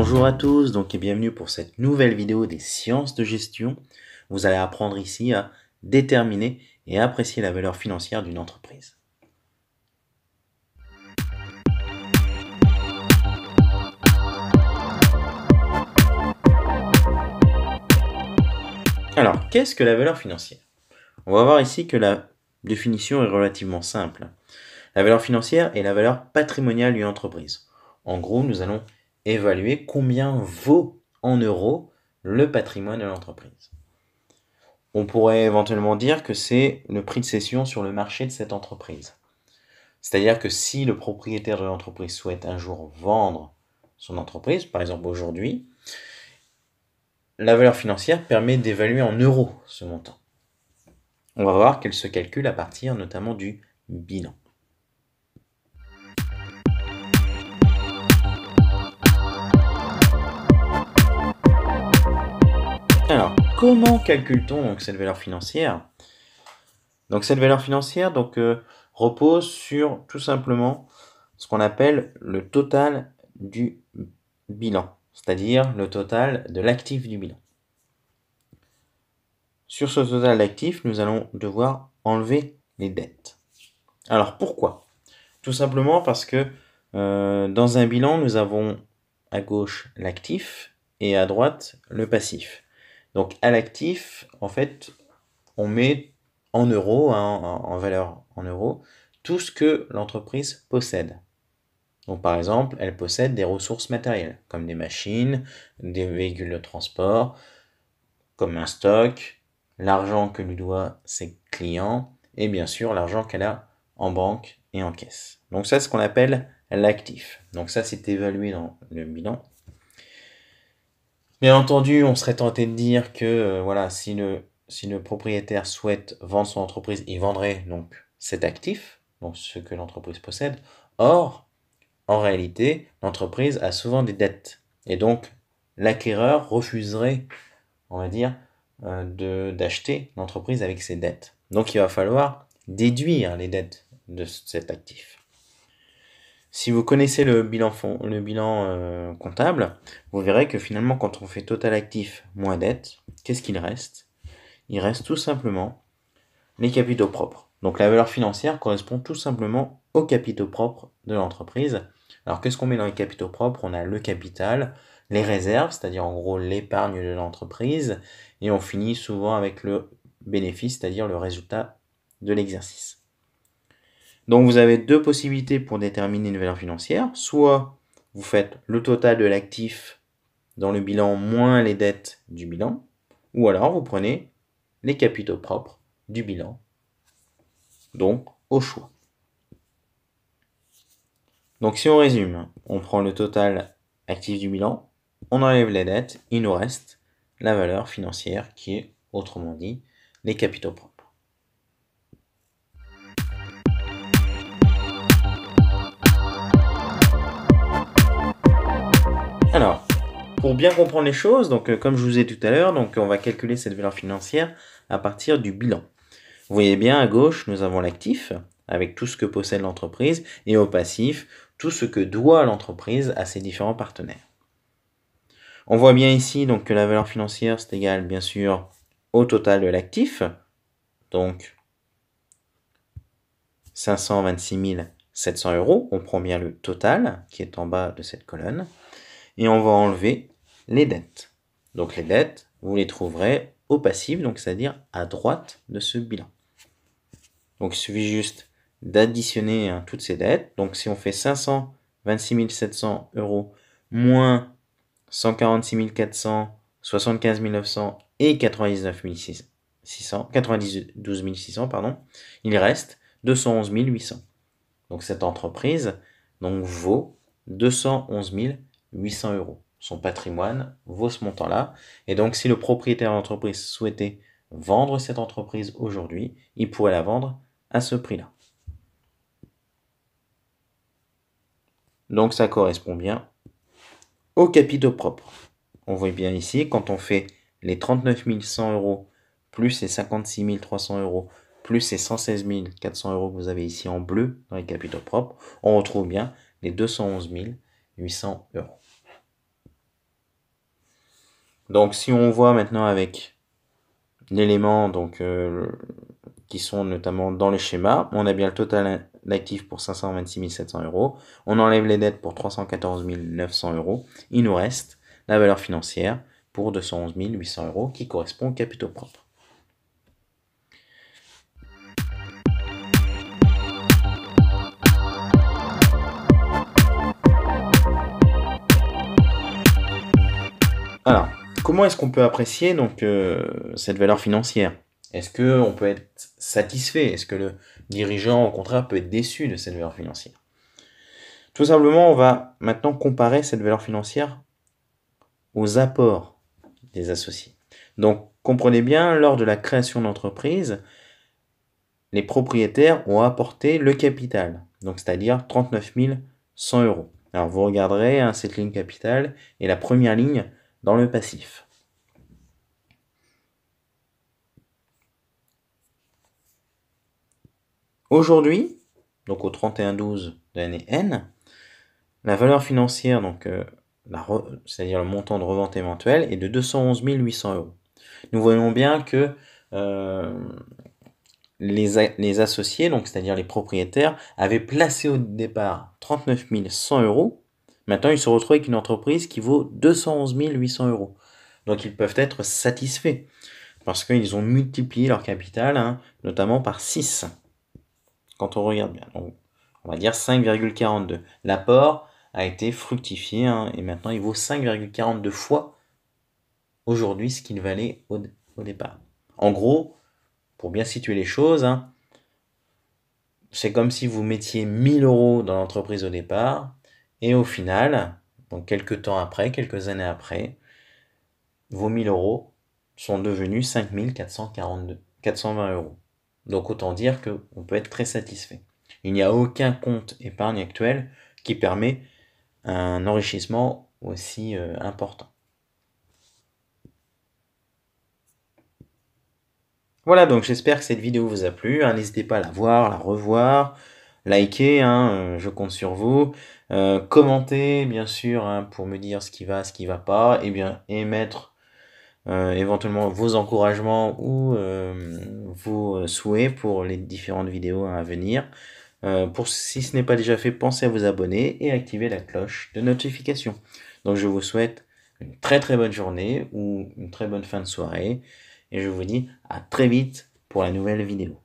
Bonjour à tous, et bienvenue pour cette nouvelle vidéo des sciences de gestion. Vous allez apprendre ici à déterminer et apprécier la valeur financière d'une entreprise. Alors, qu'est-ce que la valeur financière? On va voir ici que la définition est relativement simple. La valeur financière est la valeur patrimoniale d'une entreprise. En gros, nous allons évaluer combien vaut en euros le patrimoine de l'entreprise. On pourrait éventuellement dire que c'est le prix de cession sur le marché de cette entreprise. C'est-à-dire que si le propriétaire de l'entreprise souhaite un jour vendre son entreprise, par exemple aujourd'hui, la valeur financière permet d'évaluer en euros ce montant. On va voir qu'elle se calcule à partir notamment du bilan. Alors, comment calcule-t-on donc cette valeur financière? Donc cette valeur financière repose sur tout simplement ce qu'on appelle le total du bilan, c'est-à-dire le total de l'actif du bilan. Sur ce total d'actifs, nous allons devoir enlever les dettes. Alors pourquoi? Tout simplement parce que dans un bilan, nous avons à gauche l'actif et à droite le passif. Donc à l'actif, en fait, on met en euros, en valeur en euros, tout ce que l'entreprise possède. Donc par exemple, elle possède des ressources matérielles, comme des machines, des véhicules de transport, comme un stock, l'argent que lui doit ses clients, et bien sûr l'argent qu'elle a en banque et en caisse. Donc ça, c'est ce qu'on appelle l'actif. Donc ça, c'est évalué dans le bilan. Bien entendu, on serait tenté de dire que voilà, si le propriétaire souhaite vendre son entreprise, il vendrait donc cet actif, donc ce que l'entreprise possède. Or, en réalité, l'entreprise a souvent des dettes. Et donc, l'acquéreur refuserait, on va dire, d'acheter l'entreprise avec ses dettes. Donc, il va falloir déduire les dettes de cet actif. Si vous connaissez le bilan comptable, vous verrez que finalement, quand on fait total actif moins dette, qu'est-ce qu'il reste? Il reste tout simplement les capitaux propres. Donc la valeur financière correspond tout simplement aux capitaux propres de l'entreprise. Alors qu'est-ce qu'on met dans les capitaux propres? On a le capital, les réserves, c'est-à-dire en gros l'épargne de l'entreprise, et on finit souvent avec le bénéfice, c'est-à-dire le résultat de l'exercice. Donc vous avez deux possibilités pour déterminer une valeur financière. Soit vous faites le total de l'actif dans le bilan moins les dettes du bilan, ou alors vous prenez les capitaux propres du bilan, donc au choix. Donc si on résume, on prend le total actif du bilan, on enlève les dettes, il nous reste la valeur financière qui est, autrement dit, les capitaux propres. Alors, pour bien comprendre les choses, comme je vous ai dit tout à l'heure, on va calculer cette valeur financière à partir du bilan. Vous voyez bien à gauche, nous avons l'actif, avec tout ce que possède l'entreprise, et au passif, tout ce que doit l'entreprise à ses différents partenaires. On voit bien ici que la valeur financière, c'est égal, bien sûr, au total de l'actif, donc 526 700 €. On prend bien le total, qui est en bas de cette colonne, et on va enlever les dettes. Donc les dettes, vous les trouverez au passif, donc c'est-à-dire à droite de ce bilan. Donc il suffit juste d'additionner toutes ces dettes. Donc si on fait 526 700 € moins 146 400, 75 900 et 92 600, il reste 211 800. Donc cette entreprise vaut 211 800 €. Son patrimoine vaut ce montant-là. Et donc, si le propriétaire de l'entreprise souhaitait vendre cette entreprise aujourd'hui, il pourrait la vendre à ce prix-là. Donc, ça correspond bien aux capitaux propres. On voit bien ici, quand on fait les 39 100 € plus les 56 300 € plus les 116 400 € que vous avez ici en bleu dans les capitaux propres, on retrouve bien les 211 800 €. Donc si on voit maintenant avec l'élément qui sont notamment dans le schéma, on a bien le total d'actifs pour 526 700 euros, on enlève les dettes pour 314 900 euros, il nous reste la valeur financière pour 211 800 euros qui correspond au capitaux propres. Alors, comment est-ce qu'on peut apprécier cette valeur financière? Est-ce qu'on peut être satisfait? Est-ce que le dirigeant, au contraire, peut être déçu de cette valeur financière? Tout simplement, on va maintenant comparer cette valeur financière aux apports des associés. Donc, comprenez bien, lors de la création d'entreprise, les propriétaires ont apporté le capital, donc c'est-à-dire 39 100 euros. Alors, vous regarderez cette ligne capitale et la première ligne dans le passif. Aujourd'hui, donc au 31/12 de l'année N, la valeur financière, c'est-à-dire le montant de revente éventuelle, est de 211 800 euros. Nous voyons bien que les associés, donc c'est-à-dire les propriétaires, avaient placé au départ 39 100 euros. Maintenant, ils se retrouvent avec une entreprise qui vaut 211 800 euros. Donc, ils peuvent être satisfaits parce qu'ils ont multiplié leur capital, notamment par 6. Quand on regarde bien, donc, on va dire 5,42. L'apport a été fructifié et maintenant il vaut 5,42 fois aujourd'hui ce qu'il valait au départ. En gros, pour bien situer les choses, c'est comme si vous mettiez 1000 euros dans l'entreprise au départ et au final, donc quelques temps après, quelques années après, vos 1000 euros sont devenus 420 euros. Donc autant dire qu'on peut être très satisfait. Il n'y a aucun compte épargne actuel qui permet un enrichissement aussi important. Voilà, donc j'espère que cette vidéo vous a plu. N'hésitez pas à la voir, la revoir, liker, je compte sur vous. Commentez, bien sûr, pour me dire ce qui va pas, et mettre éventuellement vos encouragements ou vos souhaits pour les différentes vidéos à venir. Si ce n'est pas déjà fait, pensez à vous abonner et activer la cloche de notification. Donc je vous souhaite une très très bonne journée ou une très bonne fin de soirée et je vous dis à très vite pour la nouvelle vidéo.